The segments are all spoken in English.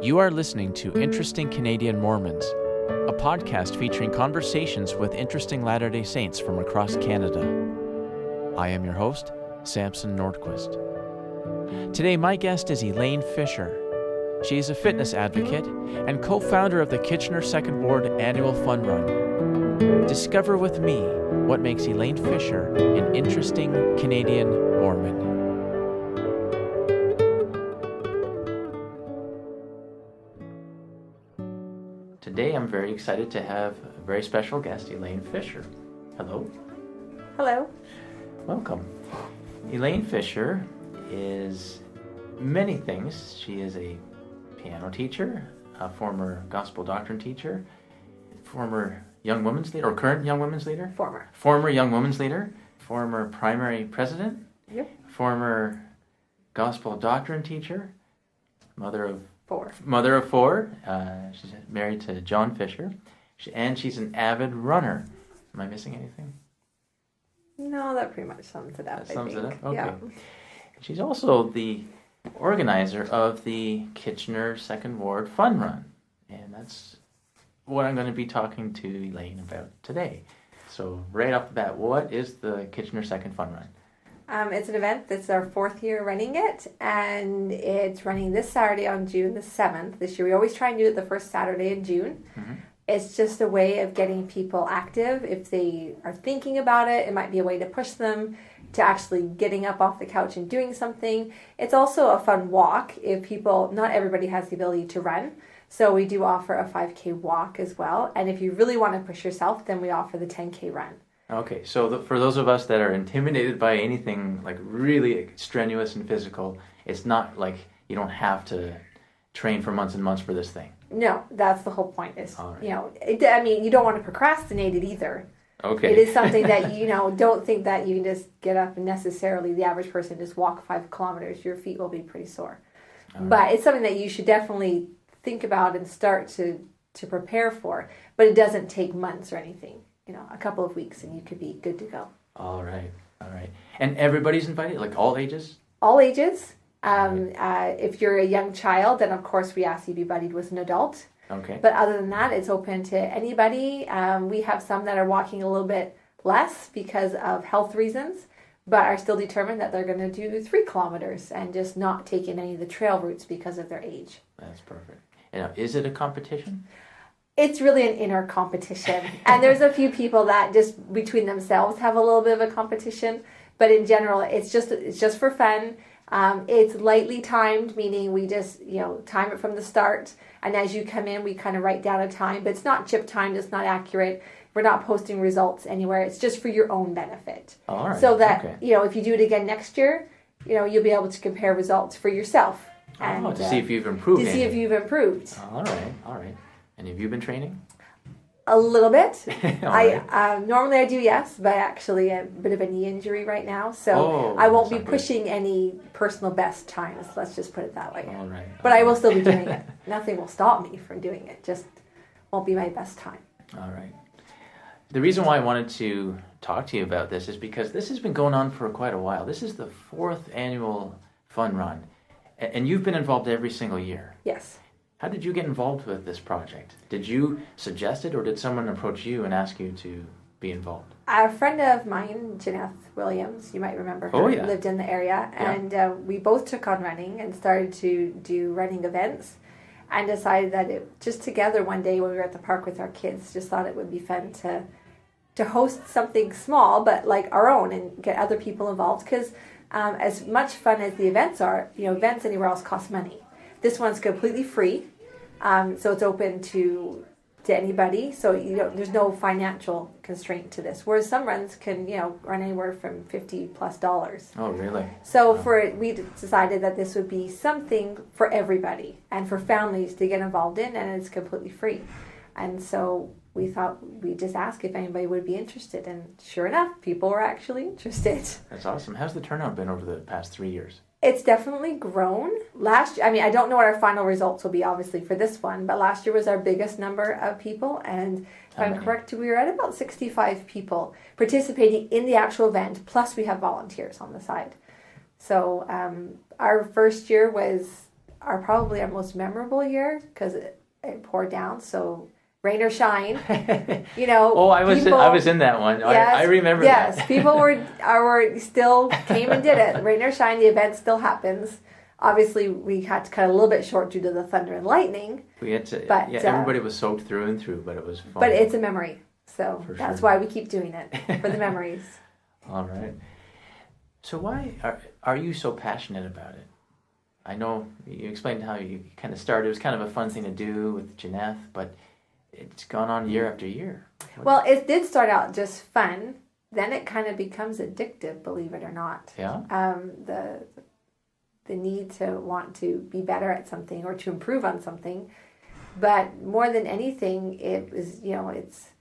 You are listening to Interesting Canadian Mormons, a podcast featuring conversations with interesting Latter-day Saints from across Canada. I am your host, Samson Nordquist. Today, my guest is Elaine Fischer. She is a fitness advocate and co-founder of the Kitchener Second Ward Annual Fun Run. Discover with me what makes Elaine Fischer an interesting Canadian Mormon. Today, I'm very excited to have a very special guest, Elaine Fischer. Hello. Hello. Welcome. Elaine Fischer is many things. She is a piano teacher, a former gospel doctrine teacher, former young women's leader, or current young women's leader? Former young women's leader, former primary president, Yep. Former gospel doctrine teacher, mother of four. She's married to John Fischer, and she's an avid runner. Am I missing anything? No, that pretty much sums it up. That sums it up? Okay. Yeah. She's also the organizer of the Kitchener Second Ward Fun Run, and that's what I'm going to be talking to Elaine about today. So right off the bat, what is the Kitchener Second Fun Run? It's an event that's our fourth year running it, and it's running this Saturday on June the 7th. This year we always try and do it the first Saturday in June. Mm-hmm. It's just a way of getting people active. If they are thinking about it, it might be a way to push them to actually getting up off the couch and doing something. It's also a fun walk if people, not everybody has the ability to run. So we do offer a 5K walk as well. And if you really want to push yourself, then we offer the 10K run. Okay, so for those of us that are intimidated by anything like really strenuous and physical, it's not like you don't have to train for months and months for this thing. No, that's the whole point is, right. You don't want to procrastinate it either. Okay. It is something that, don't think that you can just get up and necessarily the average person just walk 5 kilometers. Your feet will be pretty sore. Right. But it's something that you should definitely think about and start to prepare for. But it doesn't take months or anything. A couple of weeks and you could be good to go. All right. And everybody's invited, like all ages? All ages. If you're a young child, then of course we ask you to be buddied with an adult. Okay. But other than that, it's open to anybody. We have some that are walking a little bit less because of health reasons, but are still determined that they're going to do 3 kilometers and just not taking any of the trail routes because of their age. That's perfect. Is it a competition? It's really an inner competition. And there's a few people that just between themselves have a little bit of a competition. But in general, it's just for fun. It's lightly timed, meaning we just, time it from the start. And as you come in, we kind of write down a time. But it's not chip timed. It's not accurate. We're not posting results anywhere. It's just for your own benefit. All right. So that, if you do it again next year, you'll be able to compare results for yourself. And, to see if you've improved. To see if you've improved. All right. And have you been training? A little bit. Right. Normally I do, yes, but actually a bit of a knee injury right now, so I won't be pushing any personal best times. Let's just put it that way. All right. But I will still be doing it. Nothing will stop me from doing it. Just won't be my best time. All right. The reason why I wanted to talk to you about this is because this has been going on for quite a while. This is the 4th annual Fun Run, and you've been involved every single year. Yes. How did you get involved with this project? Did you suggest it, or did someone approach you and ask you to be involved? A friend of mine, Jeanette Williams, you might remember her, lived in the area, and we both took on running and started to do running events and decided that just together one day when we were at the park with our kids, just thought it would be fun to host something small, but like our own, and get other people involved, because as much fun as the events are, events anywhere else cost money. This one's completely free, so it's open to anybody. So there's no financial constraint to this. Whereas some runs can run anywhere from $50+. Oh, really? So we decided that this would be something for everybody and for families to get involved in, and it's completely free. And so we thought we'd just ask if anybody would be interested, and sure enough, people were actually interested. That's awesome. How's the turnout been over the past 3 years? It's definitely grown. Last year, I don't know what our final results will be, obviously, for this one, but last year was our biggest number of people, and if I'm correct, we were at about 65 people participating in the actual event, plus we have volunteers on the side. So our first year was are probably our most memorable year because it poured down. So rain or shine, Oh, I was in that one. Yes, I remember that. Yes, people were still came and did it. Rain or shine, the event still happens. Obviously, we had to cut a little bit short due to the thunder and lightning. We had to, but everybody was soaked through and through, but it was fun. But it's a memory, so that's why we keep doing it, for the memories. All right. So why are you so passionate about it? I know you explained how you kind of started. It was kind of a fun thing to do with Jeanette, but it's gone on year after year. Well, it did start out just fun. Then it kind of becomes addictive, believe it or not. Yeah. The need to want to be better at something or to improve on something. But more than anything, it was, it's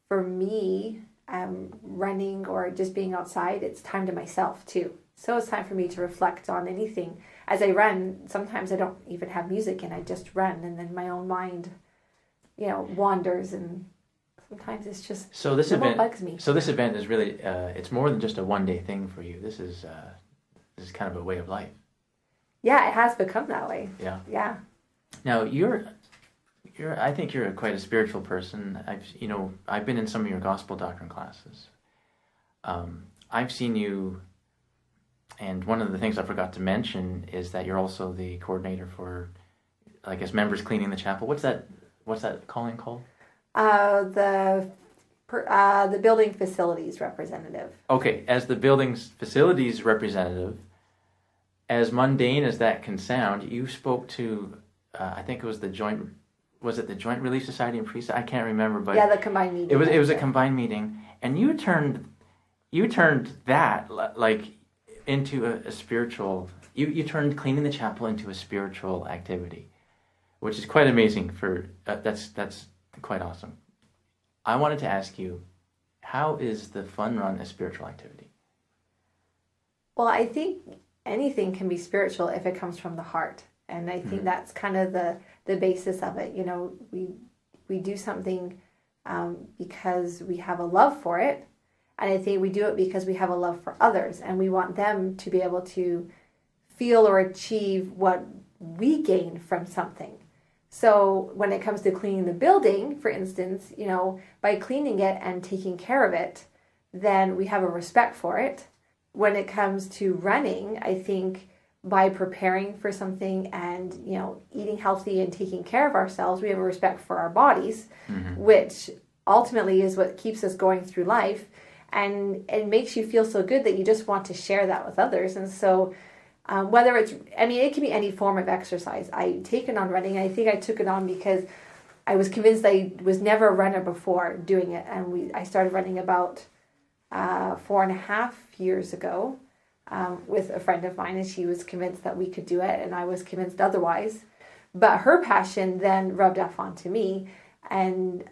for me, running or just being outside, it's time to myself too. So it's time for me to reflect on anything. As I run, sometimes I don't even have music and I just run, and then my own mind, wanders, and sometimes it's just bugs me. So this event is really, it's more than just a one-day thing for you. This is kind of a way of life. Yeah, it has become that way. Yeah. Yeah. Now I think you're quite a spiritual person. I've been in some of your gospel doctrine classes. I've seen you, and one of the things I forgot to mention is that you're also the coordinator for, I guess, members cleaning the chapel. What's that calling called? The building facilities representative. Okay, as the building facilities representative, as mundane as that can sound, you spoke to, I think it was the Joint Relief Society and Priesthood? I can't remember, but the combined meeting. It was a combined meeting, and you turned that like into a spiritual. You turned cleaning the chapel into a spiritual activity, which is quite amazing. That's quite awesome. I wanted to ask you, how is the fun run a spiritual activity? Well, I think anything can be spiritual if it comes from the heart. And I think that's kind of the basis of it. We do something because we have a love for it. And I think we do it because we have a love for others. And we want them to be able to feel or achieve what we gain from something. So when it comes to cleaning the building, for instance, by cleaning it and taking care of it, then we have a respect for it. When it comes to running, I think by preparing for something and, eating healthy and taking care of ourselves, we have a respect for our bodies, which ultimately is what keeps us going through life. And it makes you feel so good that you just want to share that with others. And so whether it can be any form of exercise. I take it on running. I think I took it on because I was convinced I was never a runner before doing it. And I started running about 4.5 years ago with a friend of mine, and she was convinced that we could do it, and I was convinced otherwise. But her passion then rubbed off onto me, and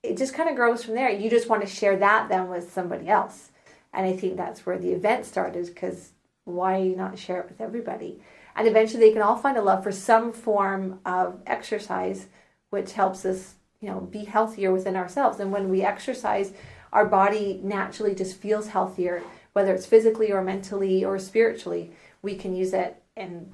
it just kind of grows from there. You just want to share that then with somebody else. And I think that's where the event started, because why not share it with everybody? And eventually they can all find a love for some form of exercise, which helps us, be healthier within ourselves. And when we exercise, our body naturally just feels healthier, whether it's physically or mentally or spiritually. We can use it in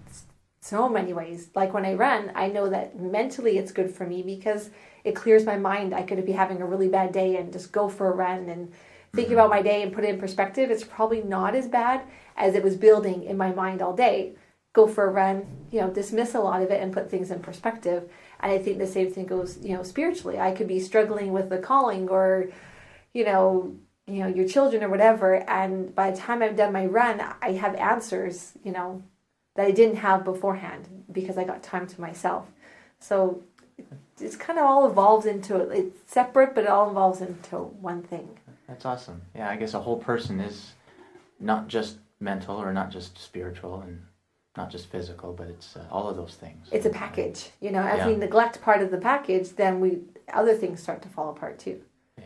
so many ways. Like when I run, I know that mentally it's good for me because it clears my mind. I could be having a really bad day and just go for a run and think about my day and put it in perspective. It's probably not as bad as it was building in my mind all day. Go for a run, dismiss a lot of it and put things in perspective. And I think the same thing goes, spiritually. I could be struggling with the calling or, your children or whatever. And by the time I've done my run, I have answers, that I didn't have beforehand because I got time to myself. So it's kind of all evolves into, it's separate, but it all evolves into one thing. That's awesome. Yeah, I guess a whole person is not just mental or not just spiritual and not just physical, but it's all of those things. It's a package. As we neglect part of the package, then other things start to fall apart too. Yeah.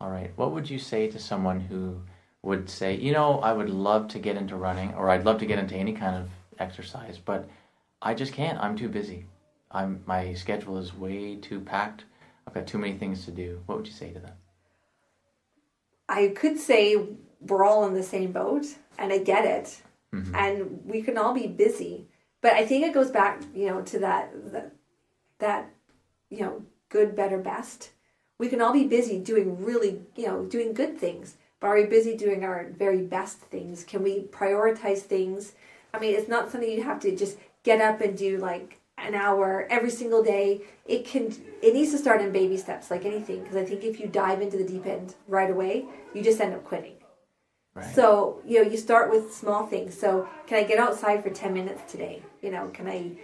All right. What would you say to someone who would say, I would love to get into running, or I'd love to get into any kind of exercise, but I just can't. I'm too busy. My schedule is way too packed. I've got too many things to do. What would you say to them? I could say we're all in the same boat, and I get it. Mm-hmm. And we can all be busy, But I think it goes back, to that good, better, best. We can all be busy doing really, doing good things. But are we busy doing our very best things? Can we prioritize things? I mean, it's not something you have to just get up and do like an hour every single day. It needs to start in baby steps, like anything. Because I think if you dive into the deep end right away, you just end up quitting. Right. So, you start with small things. So, can I get outside for 10 minutes today? Can I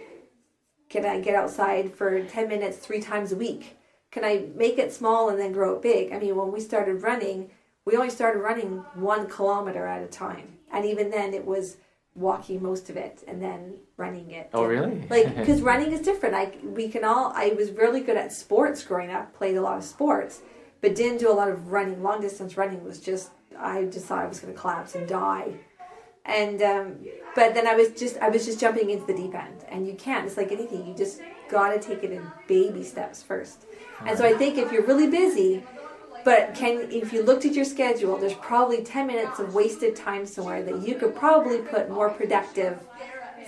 get outside for 10 minutes 3 times a week? Can I make it small and then grow it big? I mean, when we started running, we only started running 1 kilometer at a time. And even then it was walking most of it and then running it. Oh, really? Because running is different. I was really good at sports growing up, played a lot of sports, but didn't do a lot of running. Long distance running was just, I just thought I was going to collapse and die. And but then I was just jumping into the deep end, and you can't. It's like anything. You just got to take it in baby steps first. And so I think if you're really busy, if you looked at your schedule, there's probably 10 minutes of wasted time somewhere that you could probably put more productive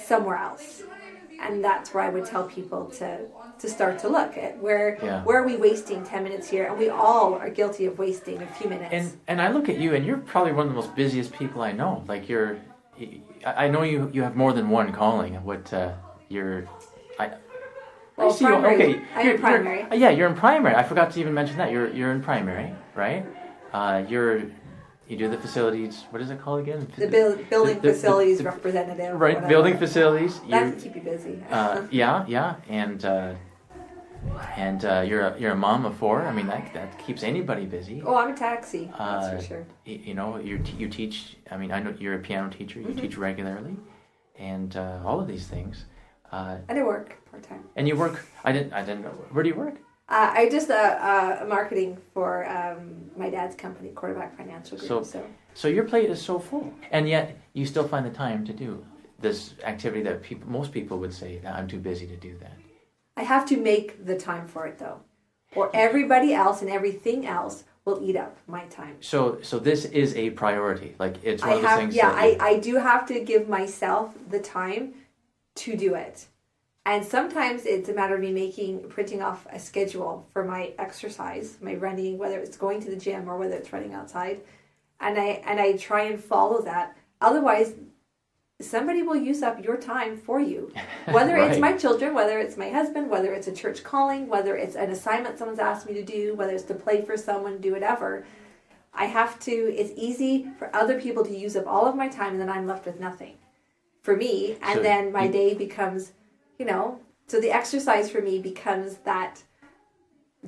somewhere else. And that's where I would tell people to start to look at where are we wasting 10 minutes here? And we all are guilty of wasting a few minutes. And I look at you, and you're probably one of the most busiest people I know. Like I know you have more than one calling. Primary. I'm in primary. You're in primary. I forgot to even mention that. You're in primary, right? You do the facilities. What is it called again? The building facilities representative. Right, building facilities. That can keep you busy. And you're a mom of 4. I mean that keeps anybody busy. Oh, I'm a taxi. That's for sure. You teach. I mean, I know you're a piano teacher. You teach regularly, and all of these things. And I work part-time. And you work, I didn't know, where do you work? I just marketing for my dad's company, Quarterback Financial Group. So your plate is so full, and yet you still find the time to do this activity that most people would say, I'm too busy to do that. I have to make the time for it, though, or everybody else and everything else will eat up my time. So this is a priority. Like it's one of the things. Yeah, I do have to give myself the time to do it. And sometimes it's a matter of me printing off a schedule for my exercise, my running, whether it's going to the gym or whether it's running outside. And I try and follow that. Otherwise, somebody will use up your time for you. Whether right. It's my children, whether it's my husband, whether it's a church calling, whether it's an assignment someone's asked me to do, whether it's to play for someone, do whatever. It's easy for other people to use up all of my time and then I'm left with nothing for me. And then my day becomes, so the exercise for me becomes that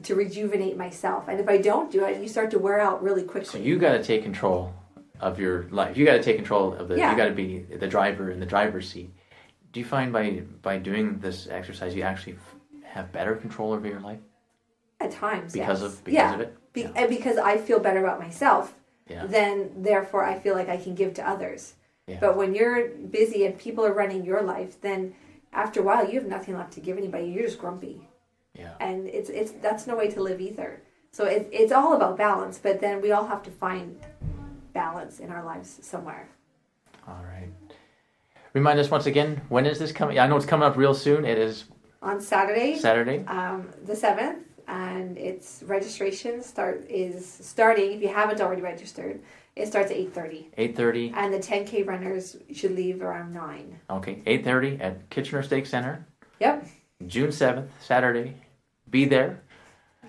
to rejuvenate myself. And if I don't do it, you start to wear out really quickly. So you got to take control of your life. You got to take control of you got to be the driver in the driver's seat. Do you find by doing this exercise, you actually have better control over your life? At times, because yes. of it? And because I feel better about myself, then therefore I feel like I can give to others. Yeah. But when you're busy and people are running your life, then after a while you have nothing left to give anybody. You're just grumpy. Yeah. And that's no way to live either. So it's all about balance, but then we all have to find balance in our lives somewhere. All right. Remind us once again, when is this coming? I know it's coming up real soon. It is Saturday, the 7th, and its registration is starting. If you haven't already registered, it starts at 8:30. 8:30. And the 10K runners should leave around 9. Okay, 8:30 at Kitchener Stake Center. Yep. June 7th, Saturday. Be there.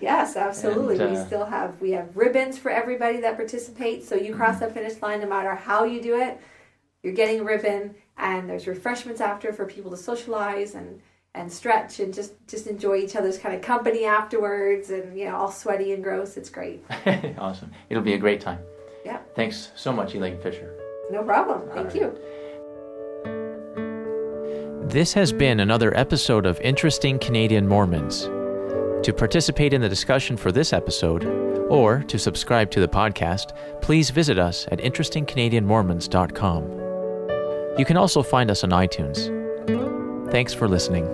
Yes, absolutely. And, we have ribbons for everybody that participates. So you cross the finish line, no matter how you do it, you're getting a ribbon. And there's refreshments after for people to socialize and stretch and just enjoy each other's kind of company afterwards. And all sweaty and gross. It's great. Awesome. It'll be a great time. Yeah. Thanks so much, Elaine Fischer. No problem. Thank you. This has been another episode of Interesting Canadian Mormons. To participate in the discussion for this episode, or to subscribe to the podcast, please visit us at interestingcanadianmormons.com. You can also find us on iTunes. Thanks for listening.